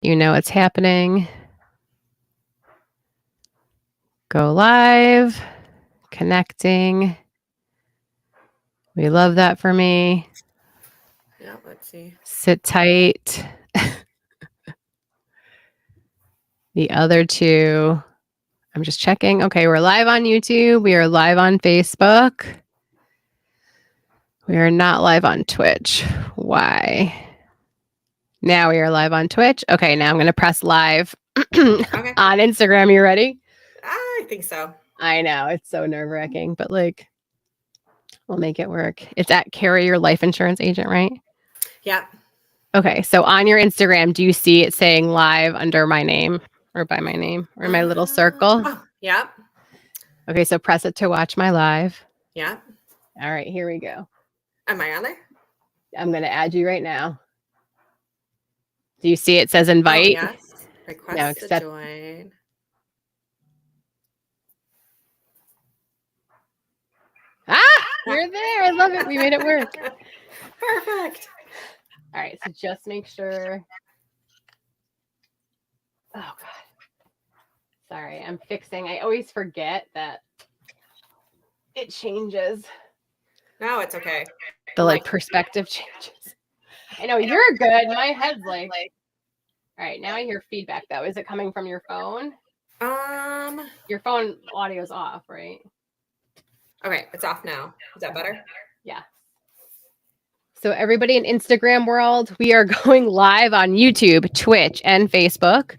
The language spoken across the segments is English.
You know it's happening. Go live. Connecting. We love that for me. Yeah, let's see. Sit tight. The other two, I'm just checking. Okay, we're live on YouTube. We are live on Facebook. We are not live on Twitch. Why? Now we are live on Twitch. Okay, now I'm going to press live on Instagram. You ready? I think so. I know. It's so nerve-wracking, but like, we'll make it work. It's at Keri, your life insurance agent, right? Yeah. Okay, so on your Instagram, do you see it saying live under my name or by my name or my little circle? Oh, yeah. Okay, so press it to watch my live. Yeah. All right, here we go. Am I on there? I'm going to add you right now. Do you see it says invite? Oh, yes. Request to join. Ah, you're there. I love it. We made it work. Perfect. All right, so just make sure. Oh, God. Sorry, I'm fixing. I always forget that it changes. No, it's okay. The like perspective changes. I know you're good. My head's like. All right, now I hear feedback though. Is it coming from your phone? Your phone audio's off, right? Okay, it's off now. Is that better? Yeah. So everybody in Instagram world, we are going live on YouTube, Twitch, and Facebook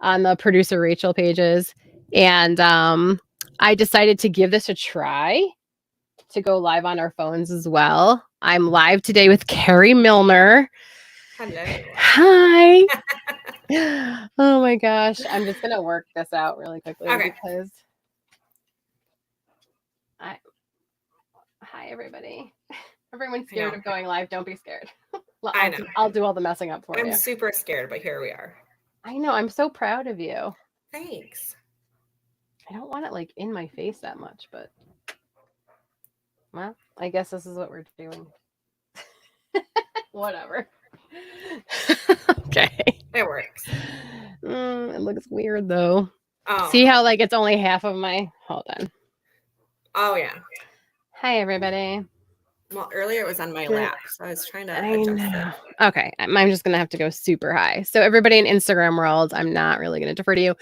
on the producer Rachel pages. And I decided to give this a try to go live on our phones as well. I'm live today with Keri Milner. Hello. Hi. Oh my gosh. I'm just going to work this out really quickly because hi everybody. Everyone's scared of going live. Don't be scared. I know. I'll do all the messing up for you. I'm super scared, but here we are. I know. I'm so proud of you. Thanks. I don't want it like in my face that much, but well, I guess this is what we're doing. Whatever. Okay. It works. It looks weird though. Oh. See how like it's only half of my. Hold on. Oh yeah. Hi everybody. Well, earlier it was on my lap, so I was trying to adjust it. Okay, I'm just gonna have to go super high. So everybody in Instagram world, I'm not really gonna defer to you.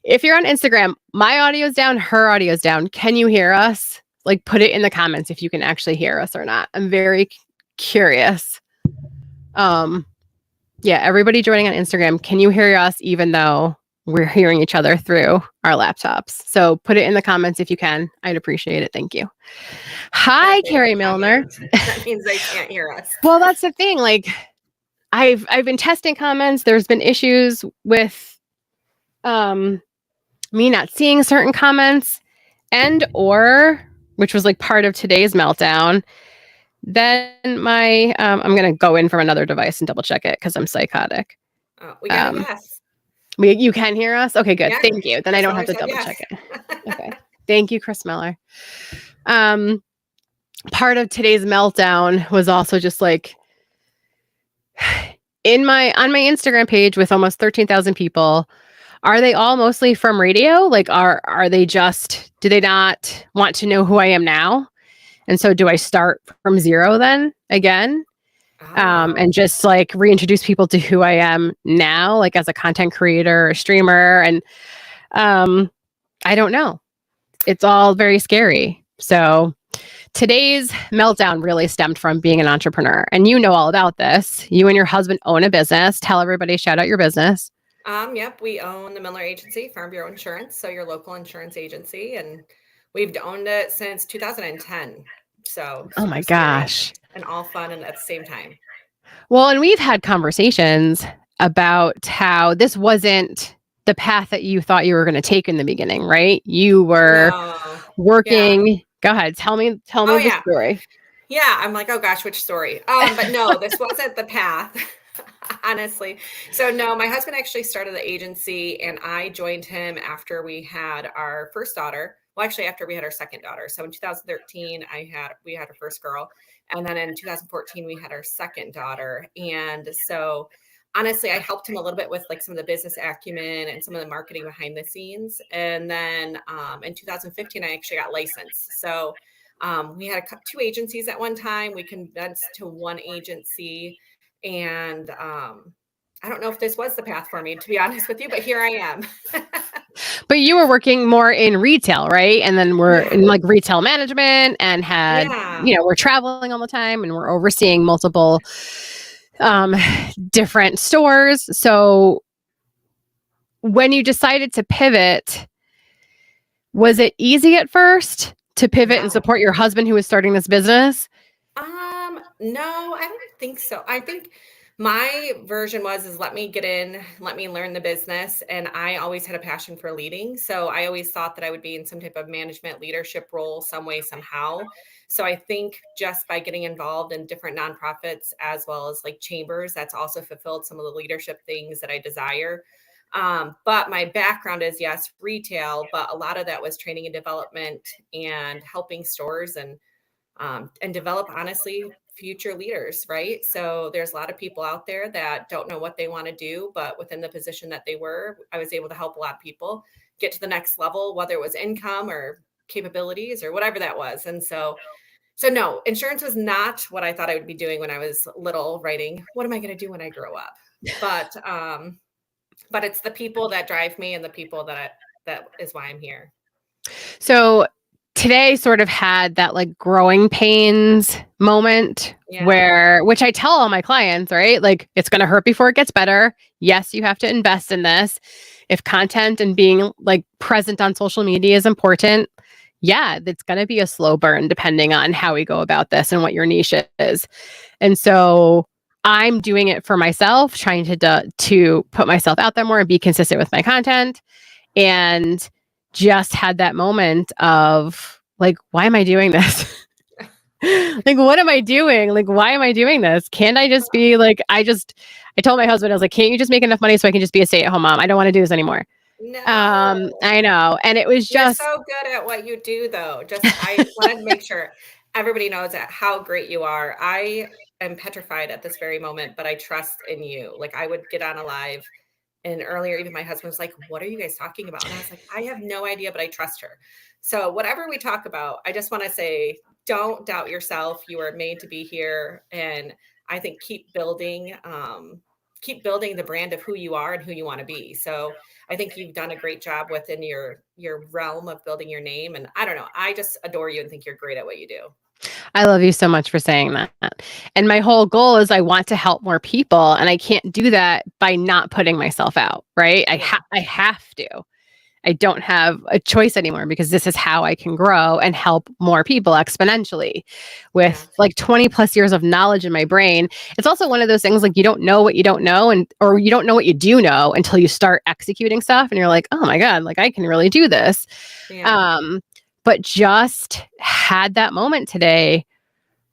If you're on Instagram, my audio's down, her audio's down. Can you hear us? Like, put it in the comments if you can actually hear us or not. I'm very curious. Yeah, everybody joining on Instagram, can you hear us even though we're hearing each other through our laptops? So put it in the comments if you can. I'd appreciate it. Thank you. Hi, Keri Milner. That means they can't hear us. Well, that's the thing. Like, I've been testing comments. There's been issues with me not seeing certain comments and or which was like part of today's meltdown. Then my I'm gonna go in from another device and double check it because I'm psychotic. We got a yes. You can hear us? Okay, good. Yeah, thank you. Then I don't have to double check it. Okay. Thank you, Chris Miller. Part of today's meltdown was also just like on my Instagram page with almost 13,000 people. Are they all mostly from radio? Like, are they just, do they not want to know who I am now? And so do I start from zero then again? And just like reintroduce people to who I am now, like as a content creator or streamer. And I don't know. It's all very scary. So today's meltdown really stemmed from being an entrepreneur. And you know all about this. You and your husband own a business. Tell everybody, shout out your business. Yep, we own the Milner Agency, Farm Bureau Insurance, so your local insurance agency, and we've owned it since 2010. So, oh my gosh, and all fun and at the same time. Well, and we've had conversations about how this wasn't the path that you thought you were going to take in the beginning, right? You were working. Yeah. Go ahead, tell me the story. Yeah, I'm like, oh gosh, which story? But no, this wasn't the path. Honestly. So no, my husband actually started the agency and I joined him after we had our first daughter. Well, actually after we had our second daughter. So in 2013, we had our first girl. And then in 2014, we had our second daughter. And so honestly, I helped him a little bit with like some of the business acumen and some of the marketing behind the scenes. And then in 2015, I actually got licensed. So we had two agencies at one time. We condensed to one agency. And I don't know if this was the path for me, to be honest with you, but here I am. But you were working more in retail, right? And then we're Yeah. in like retail management and had, Yeah. we're traveling all the time and we're overseeing multiple different stores. So when you decided to pivot, was it easy at first to pivot and No. support your husband who was starting this business? No, I don't think so. I think my version is let me get in, let me learn the business. And I always had a passion for leading. So I always thought that I would be in some type of management leadership role, some way, somehow. So I think just by getting involved in different nonprofits as well as like chambers, that's also fulfilled some of the leadership things that I desire. But my background is, yes, retail, but a lot of that was training and development and helping stores and develop, honestly, future leaders, right? So there's a lot of people out there that don't know what they want to do, but within the position that they were, I was able to help a lot of people get to the next level, whether it was income or capabilities or whatever that was. And so no, insurance was not what I thought I would be doing when I was little, writing, what am I going to do when I grow up? But it's the people that drive me and the people that is why I'm here. So today sort of had that like growing pains moment Yeah. which I tell all my clients, right? Like it's going to hurt before it gets better. Yes, you have to invest in this. If content and being like present on social media is important, yeah, it's going to be a slow burn depending on how we go about this and what your niche is. And so I'm doing it for myself, trying to put myself out there more and be consistent with my content. And just had that moment of like, why am I doing this? Like, what am I doing? Like, why am I doing this? Can't I just be like, I told my husband, I was like, can't you just make enough money so I can just be a stay-at-home mom? I don't want to do this anymore. No. I know. And it was You're just, so good at what you do, though. Just I wanted to make sure everybody knows that how great you are. I am petrified at this very moment, but I trust in you. Like I would get on a live and earlier, even my husband was like, what are you guys talking about? And I was like, I have no idea, but I trust her. So whatever we talk about, I just want to say, don't doubt yourself. You are made to be here. And I think keep building the brand of who you are and who you want to be. So I think you've done a great job within your realm of building your name. And I don't know, I just adore you and think you're great at what you do. I love you so much for saying that. And my whole goal is I want to help more people. And I can't do that by not putting myself out, right? Yeah. I have to. I don't have a choice anymore because this is how I can grow and help more people exponentially. Yeah. With like 20 plus years of knowledge in my brain, it's also one of those things like you don't know what you don't know, or you don't know what you do know until you start executing stuff and you're like, oh my God, like I can really do this. Yeah. But just had that moment today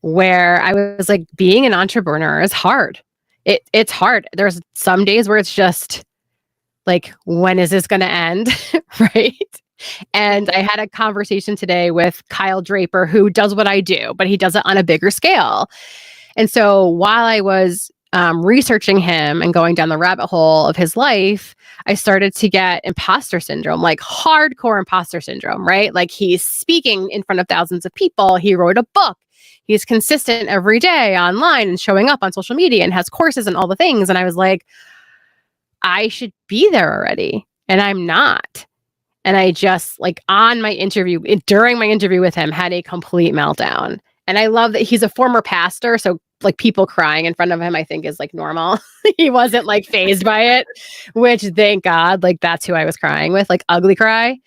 where I was like, being an entrepreneur is hard. It's hard. There's some days where it's just like, when is this going to end? Right. And I had a conversation today with Kyle Draper, who does what I do, but he does it on a bigger scale. And so while I was researching him and going down the rabbit hole of his life, I started to get imposter syndrome, like hardcore imposter syndrome, right? Like he's speaking in front of thousands of people. He wrote a book. He's consistent every day online and showing up on social media and has courses and all the things. And I was like, I should be there already. And I'm not. And I just like during my interview with him, had a complete meltdown. And I love that he's a former pastor. So like people crying in front of him, I think is like normal. He wasn't like phased by it, which thank God, like that's who I was crying with, like ugly cry.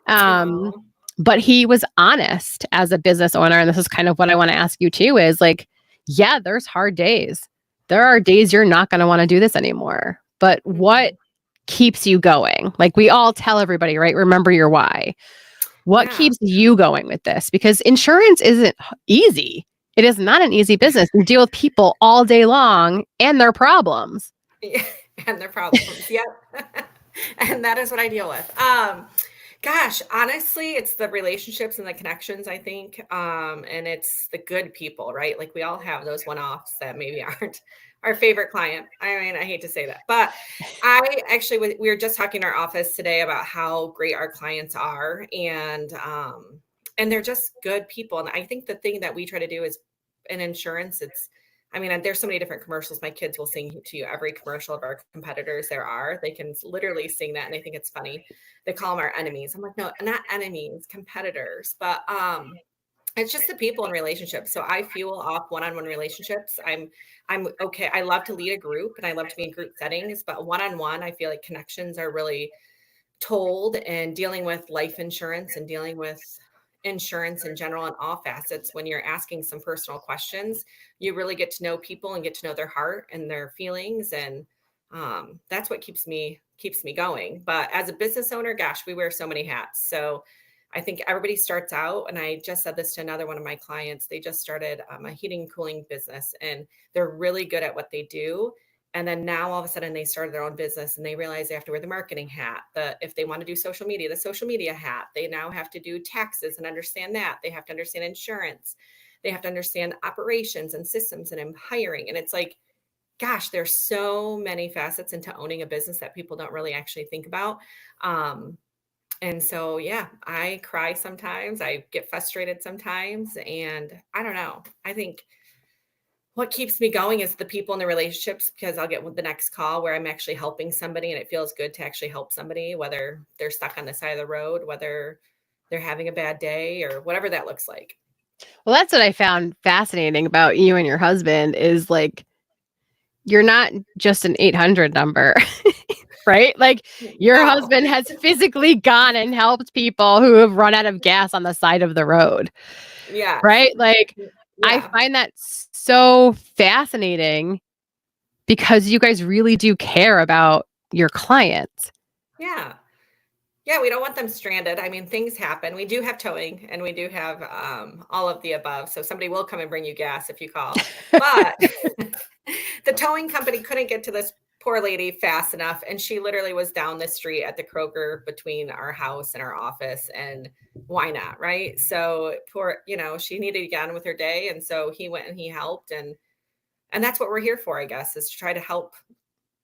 Um, Oh, but he was honest as a business owner. And this is kind of what I want to ask you too is like, yeah, there's hard days. There are days you're not going to want to do this anymore. But what mhm. keeps you going? Like we all tell everybody, right? Remember your why. What Yeah. keeps you going with this? Because insurance isn't easy. It is not an easy business. You deal with people all day long and their problems. Yeah, and their problems. Yep. And that is what I deal with. Gosh, honestly, it's the relationships and the connections, I think. And it's the good people, right? Like we all have those one-offs that maybe our favorite client. I mean, I hate to say that, but I actually, we were just talking in our office today about how great our clients are, and they're just good people. And I think the thing that we try to do is in insurance, I mean, there's so many different commercials. My kids will sing to you every commercial of our competitors there are. They can literally sing that, and they think it's funny. They call them our enemies. I'm like, no, not enemies, competitors. But it's just the people and relationships. So I fuel off one-on-one relationships. I'm okay. I love to lead a group and I love to be in group settings, but one-on-one, I feel like connections are really told, and dealing with life insurance and dealing with insurance in general in all facets. When you're asking some personal questions, you really get to know people and get to know their heart and their feelings. And that's what keeps me going. But as a business owner, gosh, we wear so many hats. So I think everybody starts out, and I just said this to another one of my clients. They just started a heating and cooling business, and they're really good at what they do. And then now all of a sudden they started their own business, and they realize they have to wear the marketing hat. If they want to do social media, the social media hat. They now have to do taxes and understand that. They have to understand insurance. They have to understand operations and systems and hiring. And it's like, gosh, there's so many facets into owning a business that people don't really actually think about. And so, yeah, I cry sometimes. I get frustrated sometimes. And I don't know. I think what keeps me going is the people and the relationships, because I'll get the next call where I'm actually helping somebody, and it feels good to actually help somebody, whether they're stuck on the side of the road, whether they're having a bad day, or whatever that looks like. Well, that's what I found fascinating about you and your husband is like, you're not just an 800 number, right? Like your husband has physically gone and helped people who have run out of gas on the side of the road. Yeah. Right? Like I find that so fascinating because you guys really do care about your clients. Yeah. Yeah, we don't want them stranded. I mean, things happen. We do have towing, and we do have all of the above. So somebody will come and bring you gas if you call. But the towing company couldn't get to this poor lady fast enough. And she literally was down the street at the Kroger between our house and our office. And why not? Right. So poor, she needed to get on with her day. And so he went and he helped. And that's what we're here for, I guess, is to try to help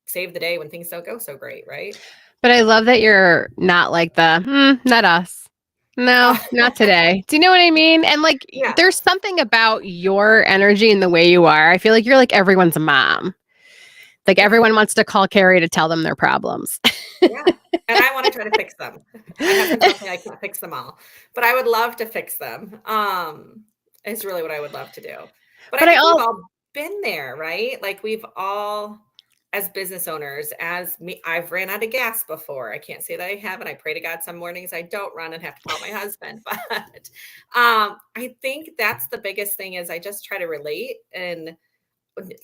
save the day when things don't go so great. Right. But I love that you're not like not us. No, not today. Do you know what I mean? And like, there's something about your energy and the way you are. I feel like you're like everyone's mom. Like everyone wants to call Keri to tell them their problems. Yeah. And I want to try to fix them. My husband tells me I can't fix them all, but I would love to fix them. It's really what I would love to do. But I think we've all been there, right? Like we've all, as business owners, as me, I've ran out of gas before. I can't say that I haven't. I pray to God some mornings I don't run and have to call my husband. But I think that's the biggest thing is I just try to relate and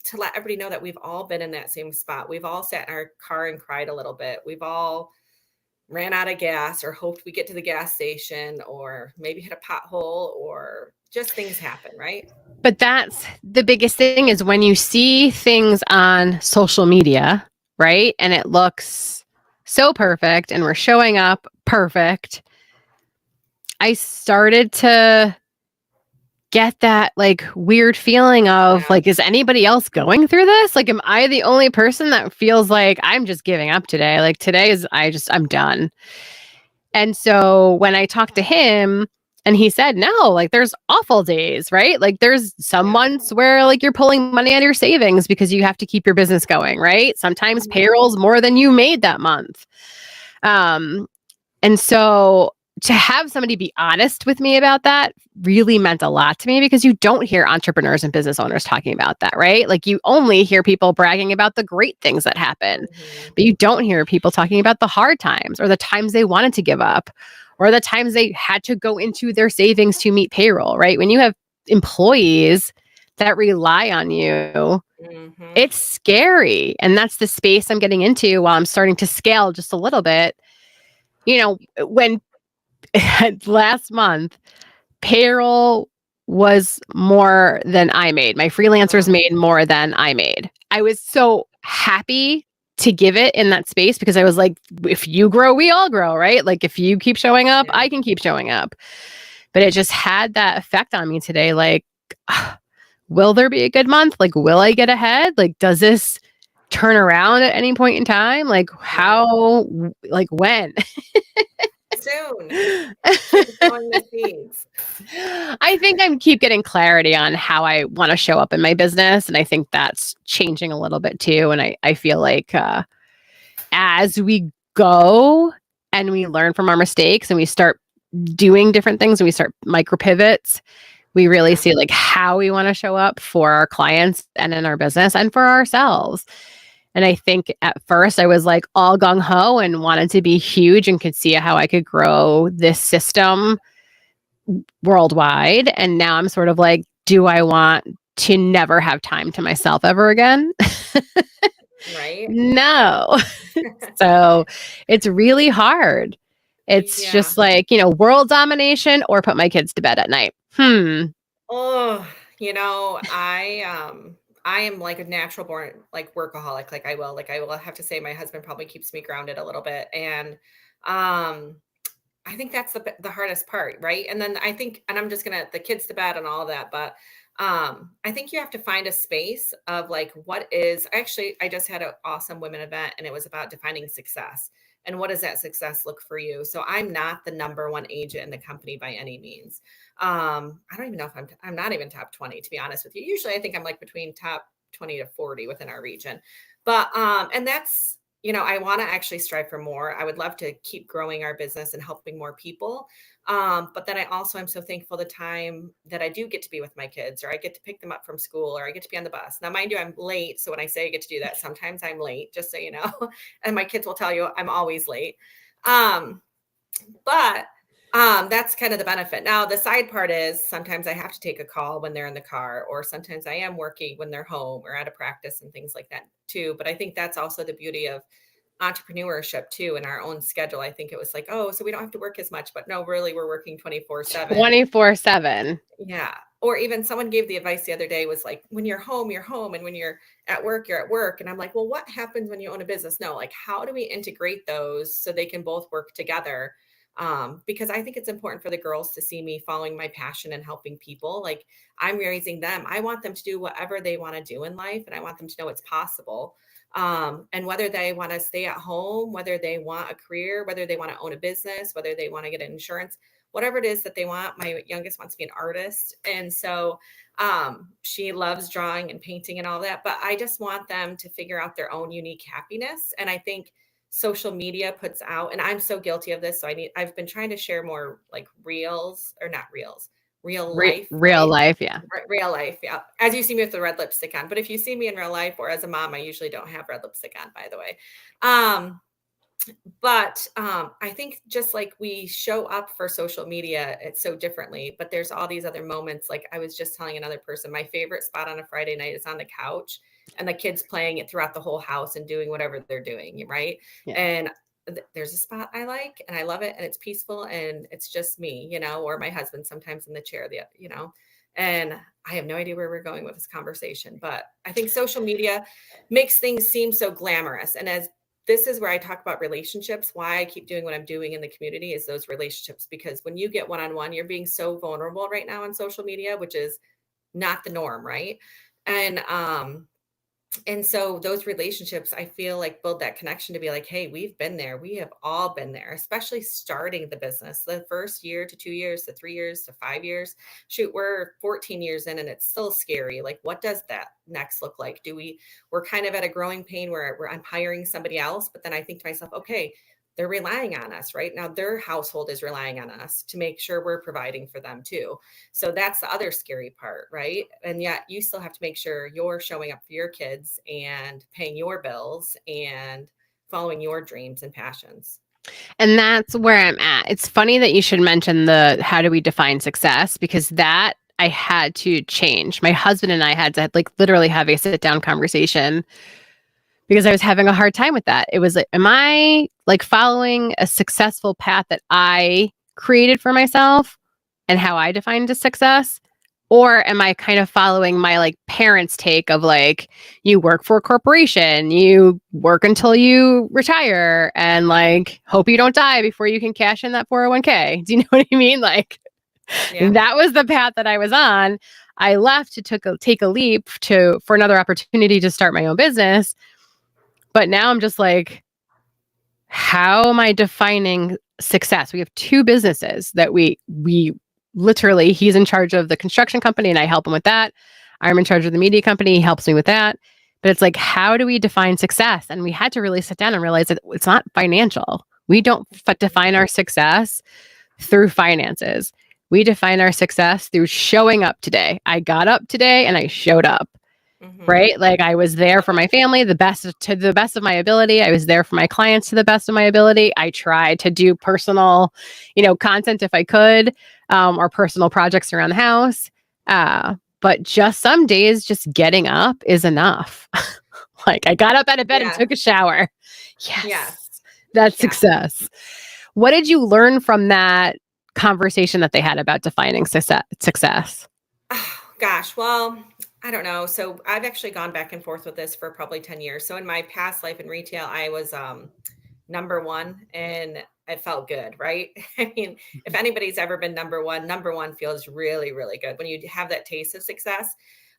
to let everybody know that we've all been in that same spot. We've all sat in our car and cried a little bit. We've all ran out of gas or hoped we get to the gas station or maybe hit a pothole or just things happen, right? But that's the biggest thing is when you see things on social media, right? And it looks so perfect and we're showing up perfect. I started to get that like weird feeling of like, is anybody else going through this? Like, am I the only person that feels like I'm just giving up today? Like today is, I'm done. And so when I talked to him and he said, no, like there's awful days, right? Like there's some months where like you're pulling money out of your savings because you have to keep your business going, right? Sometimes payroll's more than you made that month. And so to have somebody be honest with me about that really meant a lot to me because you don't hear entrepreneurs and business owners talking about that, right? Like you only hear people bragging about the great things that happen, but you don't hear people talking about the hard times or the times they wanted to give up or the times they had to go into their savings to meet payroll, right? When you have employees that rely on you, it's scary. And that's the space I'm getting into while I'm starting to scale just a little bit. You know, when last month, payroll was more than I made. My freelancers made more than I made. I was so happy to give it in that space because I was like, if you grow, we all grow, right? Like if you keep showing up, I can keep showing up. But it just had that effect on me today. Like, will there be a good month? Like, will I get ahead? Like, does this turn around at any point in time? Like, how, like, when? Soon. Keep sowing the seeds. I think I keep getting clarity on how I want to show up in my business. And I think that's changing a little bit too. And I feel like as we go and we learn from our mistakes and we start doing different things and we start micro pivots, we really see like how we want to show up for our clients and in our business and for ourselves. And I think at first I was like all gung ho and wanted to be huge and could see how I could grow this system worldwide. And now I'm sort of like, do I want to never have time to myself ever again? Right. No. So it's really hard. It's just like, world domination or put my kids to bed at night. Oh, I am like a natural born like workaholic. Like I will have to say my husband probably keeps me grounded a little bit. And I think that's the hardest part, right? And then I think, and I'm just gonna the kids to bed and all of that, but I think you have to find a space of like what is actually I just had an awesome women event and it was about defining success. And what does that success look for you? So I'm not the number one agent in the company by any means. I don't even know if I'm not even top 20, to be honest with you. Usually I think I'm like between top 20 to 40 within our region. But and that's I want to actually strive for more. I would love to keep growing our business and helping more people. But then I also am so thankful the time that I do get to be with my kids, or I get to pick them up from school, or I get to be on the bus. Now, mind you, I'm late. So when I say I get to do that, sometimes I'm late, just so you know. And my kids will tell you I'm always late. But that's kind of the benefit. Now, the side part is sometimes I have to take a call when they're in the car, or sometimes I am working when they're home or at a practice and things like that too. But I think that's also the beauty of entrepreneurship too, in our own schedule. I think it was like, oh, so we don't have to work as much, but no, really we're working 24/7. 24/7. Yeah. Or even someone gave the advice the other day was like, when you're home, you're home. And when you're at work, you're at work. And I'm like, well, what happens when you own a business? No, like, how do we integrate those so they can both work together? Because I think it's important for the girls to see me following my passion and helping people. Like I'm raising them. I want them to do whatever they want to do in life. And I want them to know it's possible. And whether they want to stay at home, whether they want a career, whether they want to own a business, whether they want to get an insurance, whatever it is that they want. My youngest wants to be an artist. And so she loves drawing and painting and all that. But I just want them to figure out their own unique happiness. And I think social media puts out, and I'm so guilty of this. So I've been trying to share more like reels, or not reels, real life. Real life. Yeah. Real life. Yeah. As you see me with the red lipstick on, but if you see me in real life or as a mom, I usually don't have red lipstick on, by the way. But I think just like we show up for social media, it's so differently, but there's all these other moments. Like I was just telling another person, my favorite spot on a Friday night is on the couch and the kids playing it throughout the whole house and doing whatever they're doing. Right. Yeah. And there's a spot I like and I love it and it's peaceful and it's just me, or my husband sometimes in the chair, and I have no idea where we're going with this conversation, but I think social media makes things seem so glamorous. And this is where I talk about relationships. Why I keep doing what I'm doing in the community is those relationships, because when you get one-on-one, you're being so vulnerable right now on social media, which is not the norm. Right. And so those relationships, I feel like build that connection to be like, hey, we've been there. We have all been there, especially starting the business, the first year to 2 years to 3 years to 5 years. Shoot, we're 14 years in and it's still scary. Like, what does that next look like? We're kind of at a growing pain where I'm hiring somebody else, but then I think to myself, okay, they're relying on us right now. Their household is relying on us to make sure we're providing for them too. So that's the other scary part, right? And yet you still have to make sure you're showing up for your kids and paying your bills and following your dreams and passions. And that's where I'm at. It's funny that you should mention how do we define success, because that I had to change. My husband and I had to like literally have a sit down conversation, because I was having a hard time with that. It was like, am I like following a successful path that I created for myself and how I defined a success? Or am I kind of following my like parents' take of like, you work for a corporation, you work until you retire and like hope you don't die before you can cash in that 401k. Do you know what I mean? Like, yeah. That was the path that I was on. I left to take a leap for another opportunity to start my own business. But now I'm just like, how am I defining success? We have two businesses that we literally, he's in charge of the construction company and I help him with that. I'm in charge of the media company. He helps me with that. But it's like, how do we define success? And we had to really sit down and realize that it's not financial. We don't define our success through finances. We define our success through showing up today. I got up today and I showed up. Right? Like I was there for my family to the best of my ability. I was there for my clients to the best of my ability. I tried to do personal, content if I could, or personal projects around the house. But just some days, just getting up is enough. Like I got up out of bed and took a shower. Yes. That's success. What did you learn from that conversation that they had about defining success? Oh, gosh. Well, I don't know. So I've actually gone back and forth with this for probably 10 years. So in my past life in retail, I was number one and it felt good, right? I mean, if anybody's ever been number one feels really, really good when you have that taste of success.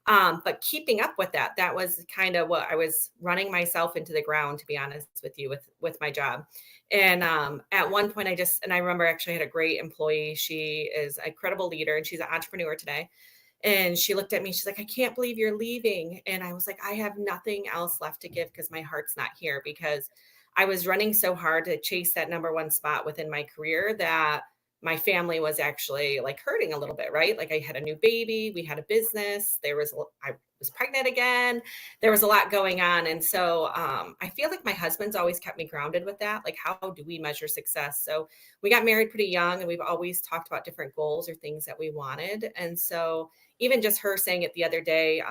But keeping up with that was kind of what I was running myself into the ground, to be honest with you, with my job. And at one point I remember actually I had a great employee. She is a credible leader and she's an entrepreneur today. And she looked at me, she's like, I can't believe you're leaving. And I was like, I have nothing else left to give because my heart's not here, because I was running so hard to chase that number one spot within my career that my family was actually like hurting a little bit, right? Like I had a new baby, we had a business, I was pregnant again. There was a lot going on. And so I feel like my husband's always kept me grounded with that. Like, how do we measure success? So we got married pretty young and we've always talked about different goals or things that we wanted. And so even just her saying it the other day,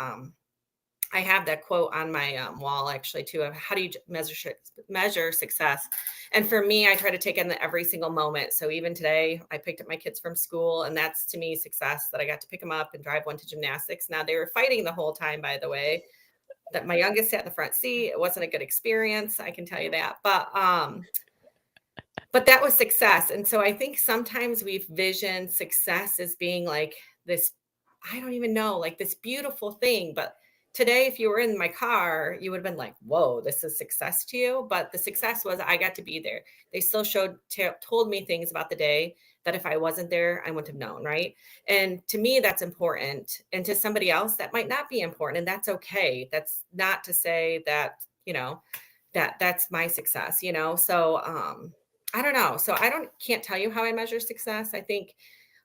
I have that quote on my wall actually too, of how do you measure success? And for me, I try to take in every single moment. So even today, I picked up my kids from school, and that's to me success, that I got to pick them up and drive one to gymnastics. Now they were fighting the whole time, by the way, that my youngest sat in the front seat. It wasn't a good experience, I can tell you that. But that was success. And so I think sometimes we've visioned success as being like this, I don't even know, like this beautiful thing. But today, if you were in my car, you would have been like, whoa, this is success to you. But the success was I got to be there. They still told me things about the day that if I wasn't there, I wouldn't have known. Right. And to me, that's important. And to somebody else, that might not be important. And that's okay. That's not to say that, that's my success, So I don't know. So can't tell you how I measure success. I think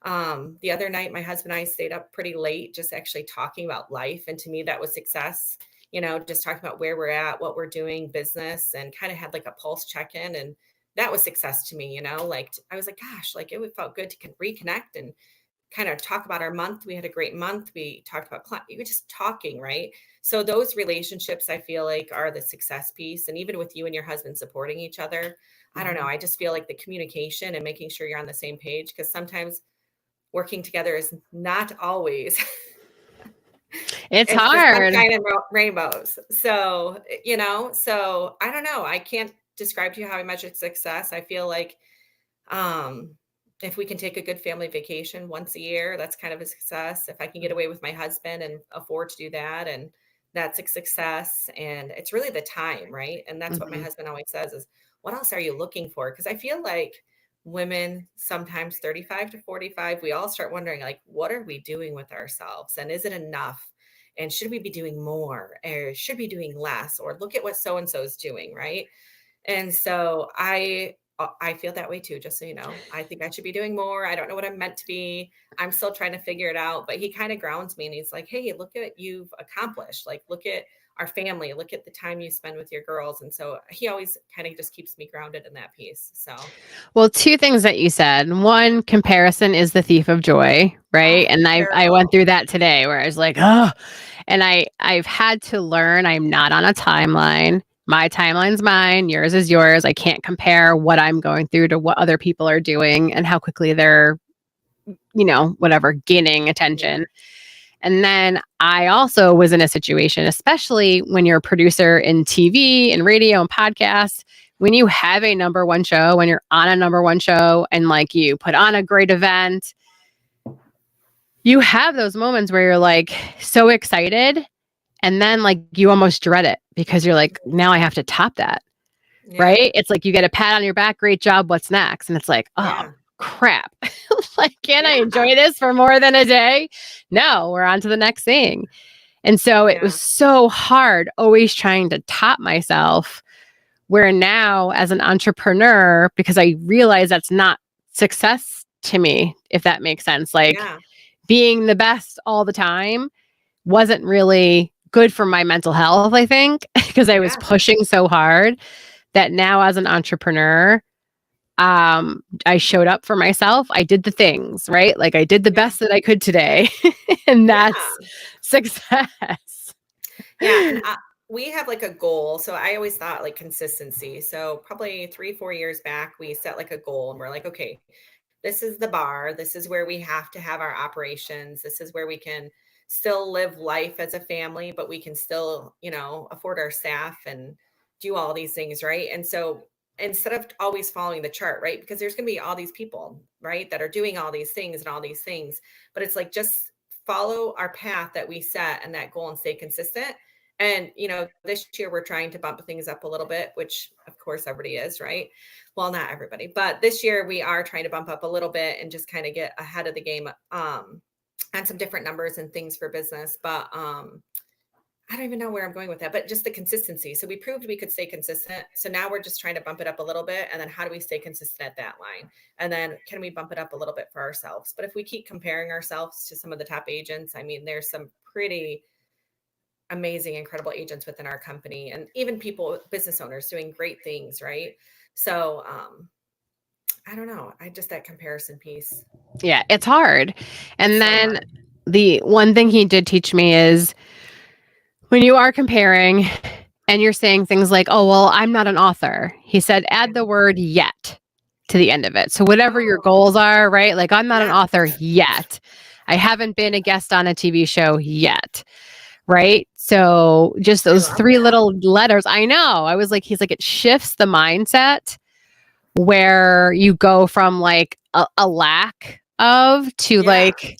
the other night, my husband and I stayed up pretty late, just actually talking about life. And to me, that was success, just talking about where we're at, what we're doing, business, and kind of had like a pulse check-in. And that was success to me, like I was like, gosh, like it felt good to reconnect and kind of talk about our month. We had a great month. We talked about we were just talking, right? So those relationships, I feel like, are the success piece. And even with you and your husband supporting each other, I don't know. I just feel like the communication and making sure you're on the same page, because sometimes working together is not always it's hard. Sunshine and rainbows. So, so I don't know. I can't describe to you how I measure success. I feel like if we can take a good family vacation once a year, that's kind of a success. If I can get away with my husband and afford to do that, and that's a success. And it's really the time, right? And that's what my husband always says is, what else are you looking for? Because I feel like women, sometimes 35 to 45, we all start wondering, like, what are we doing with ourselves? And is it enough? And should we be doing more, or should we be doing less? Or look at what so-and-so is doing, right? And so I feel that way too, just so you know. I think I should be doing more. I don't know what I'm meant to be. I'm still trying to figure it out. But he kind of grounds me and he's like, hey, look at what you've accomplished. Like, look at our family, look at the time you spend with your girls. And so he always kind of just keeps me grounded in that piece. So, well, two things that you said. One, comparison is the thief of joy, right? And I went through that today where I was like, oh, and I've had to learn I'm not on a timeline. My timeline's mine, yours is yours. I can't compare what I'm going through to what other people are doing and how quickly they're, whatever, gaining attention. And then I also was in a situation, especially when you're a producer in TV and radio and podcasts, when you have a number one show, when you're on a number one show and like you put on a great event, you have those moments where you're like so excited and then like you almost dread it because you're like, now I have to top that. Yeah. Right? It's like you get a pat on your back, great job, what's next? And it's like, oh Yeah. crap. Like, can I Yeah. enjoy this for more than a day? No, we're on to the next thing. And so it was Yeah. so hard always trying to top myself. Where now, as an entrepreneur, because I realize that's not success to me, if that makes sense, like Yeah. being the best all the time wasn't really good for my mental health, I think, because I was Yeah. pushing so hard that now as an entrepreneur, I showed up for myself. I did the things, right? Like I did the Yeah. best that I could today, and that's Yeah. success. Yeah. And we have like a goal. So I always thought like consistency. So probably 3, 4 years back, we set like a goal and we're like, okay, this is the bar. This is where we have to have our operations. This is where we can still live life as a family, but we can still, afford our staff and do all these things, right? And so instead of always following the chart, right? Because there's going to be all these people, right, that are doing all these things and all these things, but it's like just follow our path that we set and that goal and stay consistent. And, this year we're trying to bump things up a little bit, which of course everybody is, right? Well, not everybody, but this year we are trying to bump up a little bit and just kind of get ahead of the game on some different numbers and things for business. But I don't even know where I'm going with that, but just the consistency. So we proved we could stay consistent. So now we're just trying to bump it up a little bit. And then how do we stay consistent at that line? And then can we bump it up a little bit for ourselves? But if we keep comparing ourselves to some of the top agents, I mean, there's some pretty amazing, incredible agents within our company and even people, business owners doing great things, right? So I don't know. I just that comparison piece. Yeah, it's hard. It's And so then hard. the one thing he did teach me is when you are comparing and you're saying things like, oh, well, I'm not an author, he said, add Yeah. the word yet to the end of it. So, whatever your Oh, goals are, right? Like, I'm not an yeah. author yet. I haven't been a guest on a TV show yet. Right. So, just I those love three that. little letters. I know. I was like, he's like, it shifts the mindset where you go from like a lack of to Yeah. like,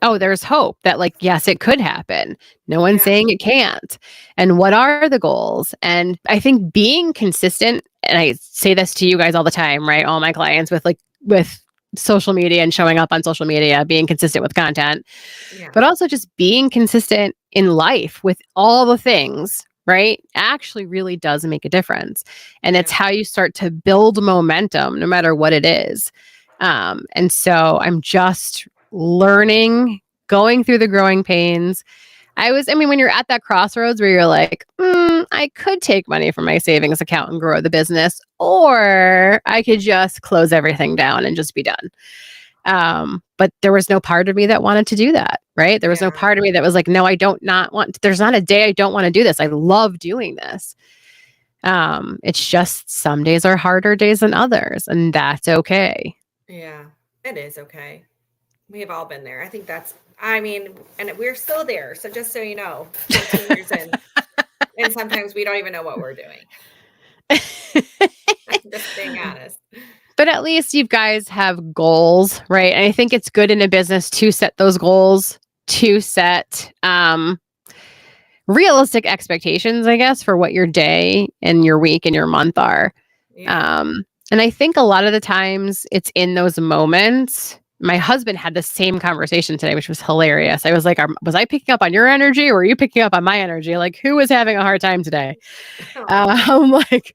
oh, there's hope that like, yes, it could happen. No one's Yeah. saying it can't. And what are the goals? And I think being consistent, and I say this to you guys all the time, right? All my clients with social media and showing up on social media, being consistent with content, Yeah. but also just being consistent in life with all the things, right? Actually really does make a difference. And it's Yeah. how you start to build momentum no matter what it is. And so I'm just learning, going through the growing pains. I mean, when you're at that crossroads where you're like, I could take money from my savings account and grow the business, or I could just close everything down and just be done. But there was no part of me that wanted to do that, right? There was no Yeah. part of me that was like, no, I don't not want, there's not a day I don't want to do this. I love doing this. It's just some days are harder days than others, and that's okay. Yeah. It is okay. We have all been there. I think I mean, and we're still there. So just so you know, 14 years in, and sometimes we don't even know what we're doing. I'm just being honest. But at least you guys have goals, right? And I think it's good in a business to set those goals, to set realistic expectations, I guess, for what your day and your week and your month are. Yeah. And I think a lot of the times it's in those moments. My husband had the same conversation today, which was hilarious. I was like, was I picking up on your energy or were you picking up on my energy? Like, who was having a hard time today? Oh, I'm like,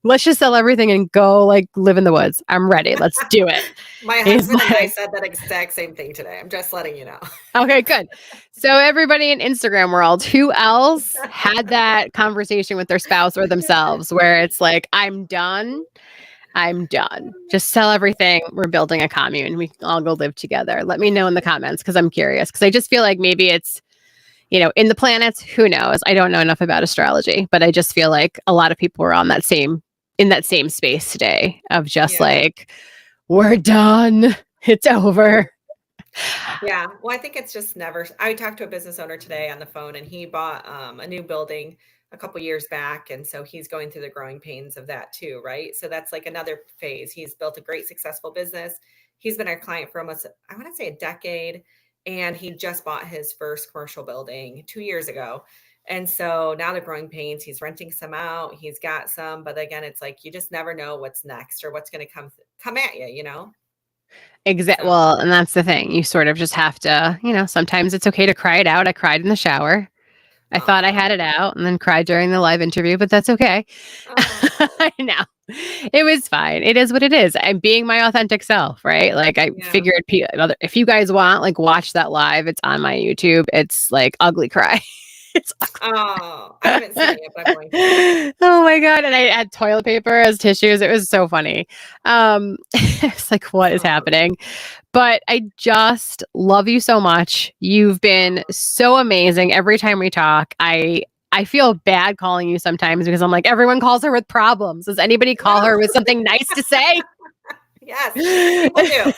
let's just sell everything and go like live in the woods. I'm ready. Let's do it. my He's husband and I like, said that exact same thing today. I'm just letting you know. okay, good. So everybody in Instagram world, who else had that conversation with their spouse or themselves where it's like, I'm done. I'm done. Just sell everything. We're building a commune. We can all go live together. Let me know in the comments because I'm curious. Because I just feel like maybe it's, in the planets, who knows? I don't know enough about astrology, but I just feel like a lot of people were in that same space today of just Yeah. like, we're done. It's over. Yeah. Well, I think it's just never. I talked to a business owner today on the phone and he bought a new building a couple years back. And so he's going through the growing pains of that too, right? So that's like another phase. He's built a great, successful business. He's been our client for almost, I want to say, a decade. and he just bought his first commercial building 2 years ago. And so now they're growing pains. He's renting some out. He's got some, but again, it's like you just never know what's next or what's going to come at you, you know? So, Well, and that's the thing. You sort of just have to, sometimes it's okay to cry it out. I cried in the shower. I thought I oh, had it out and then cried during the live interview, but that's okay. oh, I know. It was fine. It is what it is. I'm being my authentic self, right? Like I yeah. figured if you guys want, like watch that live. It's on my YouTube. It's like ugly cry. It's Oh, I haven't seen it yet, but I'm going to. oh my God. And I had toilet paper as tissues. It was so funny. It's like, what is Oh, happening? But I just love you so much. You've been so amazing every time we talk. I feel bad calling you sometimes because I'm like, everyone calls her with problems. Does anybody call no. her with something nice to say? Yes, people do.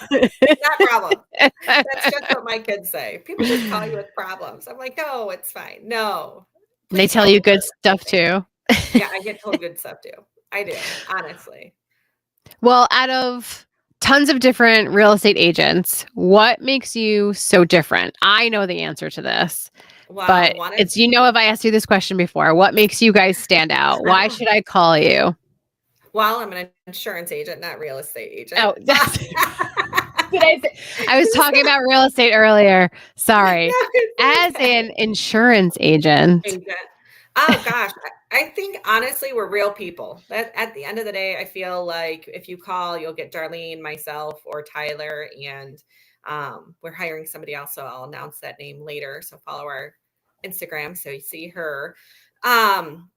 Not problem. That's just what my kids say. People just call you with problems. I'm like, no, it's fine. No, They please tell call you me good for stuff something. too. Yeah, I get told good stuff too. I do, honestly. Well, out of tons of different real estate agents, what makes you so different? I know the answer to this, but Well, one is, it's, have I asked you this question before? What makes you guys stand out? Why should I call you? well, I'm an insurance agent, not real estate agent. Oh, did I say? I was talking about real estate earlier. Sorry. No, As it's an okay. insurance agent. Agent. Oh gosh, I think honestly we're real people. That at the end of the day, I feel like if you call, you'll get Darlene, myself, or Tyler, and we're hiring somebody else, so I'll announce that name later. So follow our Instagram so you see her. Um,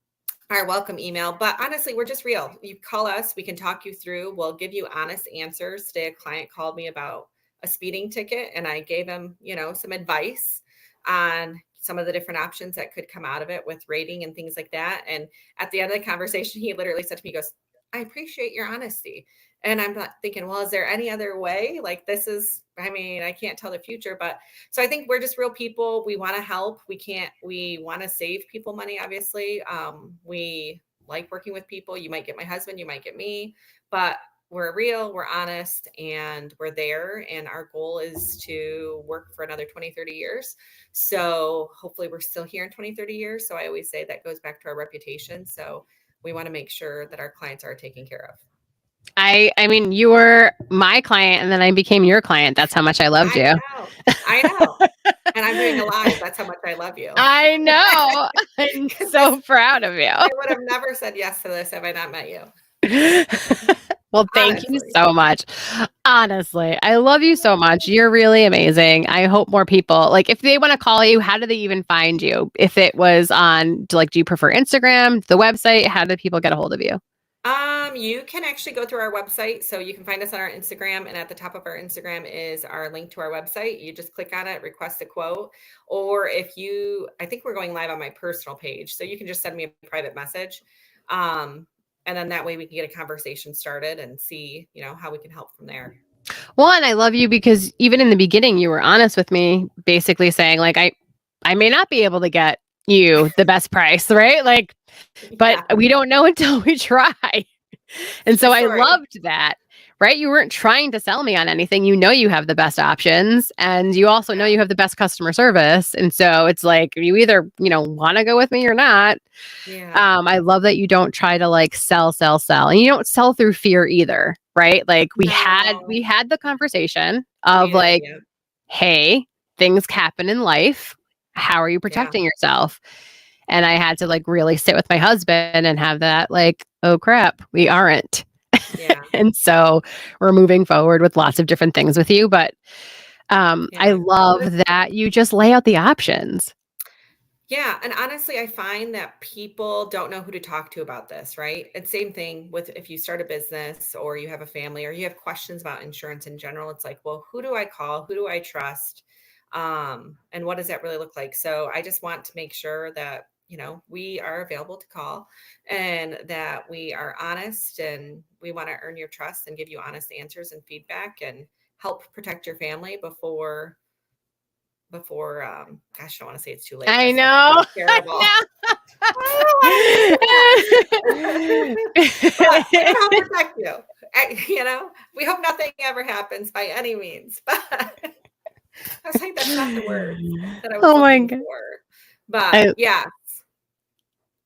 our welcome email. But honestly, we're just real. You call us, we can talk you through. We'll give you honest answers. Today, a client called me about a speeding ticket, and I gave him, some advice on some of the different options that could come out of it with rating and things like that. And at the end of the conversation, he literally said to me, he goes, I appreciate your honesty. And I'm not thinking, well, is there any other way? Like, this is, I mean, I can't tell the future, but so I think we're just real people. We want to help. We want to save people money, obviously. We like working with people. You might get my husband, you might get me, but we're real, we're honest, and we're there. And our goal is to work for another 20, 30 years. So hopefully we're still here in 20, 30 years. So I always say that goes back to our reputation. So we want to make sure that our clients are taken care of. I mean, you were my client and then I became your client. That's how much I loved I you. know. I know. And I'm doing a live. That's how much I love you. I know. I'm Because so proud of I you. would have never said yes to this if I not met you. Well, thank you Honestly. so much. Honestly, I love you so much. You're really amazing. I hope more people, like, if they want to call you, how do they even find you? If it was on, like, do you prefer Instagram, the website? How do people get a hold of you? You can actually go through our website. So you can find us on our Instagram, and at the top of our Instagram is our link to our website. You just click on it, request a quote. Or I think we're going live on my personal page. So you can just send me a private message. And then that way we can get a conversation started and see, how we can help from there. Well, and I love you because even in the beginning, you were honest with me, basically saying, like, I may not be able to get you the best price, right? Like, but Yeah, we don't know until we try. And true so I story. loved that, right? You weren't trying to sell me on anything. You know, you have the best options and you also know Yeah. you have the best customer service. And so it's like, you either, want to go with me or not. Yeah. I love that you don't try to like sell, sell, sell. And you don't sell through fear either, right? Like we No, had the conversation we of did. like, Yeah. hey, things happen in life. How are you Yeah. protecting yourself? And I had to like really sit with my husband and have that like, oh crap, we aren't. Yeah. And so we're moving forward with lots of different things with you. But I Yeah. love that you just lay out the options. Yeah, and honestly, I find that people don't know who to talk to about this, right? And same thing with if you start a business or you have a family or you have questions about insurance in general, it's like, well, who do I call? Who do I trust? And what does that really look like? So I just want to make sure that, we are available to call and that we are honest and we want to earn your trust and give you honest answers and feedback and help protect your family before gosh, I don't want to say it's too late. I That sounds know. so terrible. I don't want to say that. But we're gonna help protect you. We hope nothing ever happens by any means. But I was like, that's not the word that I was Oh my looking God. for. But I, yeah,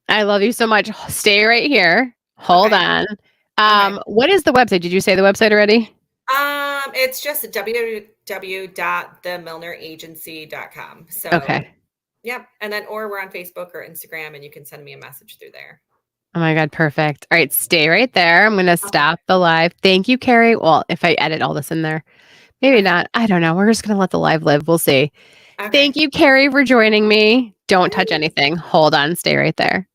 I love you so much. Stay right here. Hold okay. on. Okay. What is the website? Did you say the website already? It's just www.themilneragency.com. So, Okay. yep. And then, or we're on Facebook or Instagram, and you can send me a message through there. Oh my God, perfect. All right, stay right there. I'm going to Okay. stop the live. Thank you, Keri. Well, if I edit all this in there, maybe not. I don't know. We're just going to let the live live. We'll see. Okay. Thank you, Keri, for joining me. Don't touch Yay. anything. Hold on. Stay right there.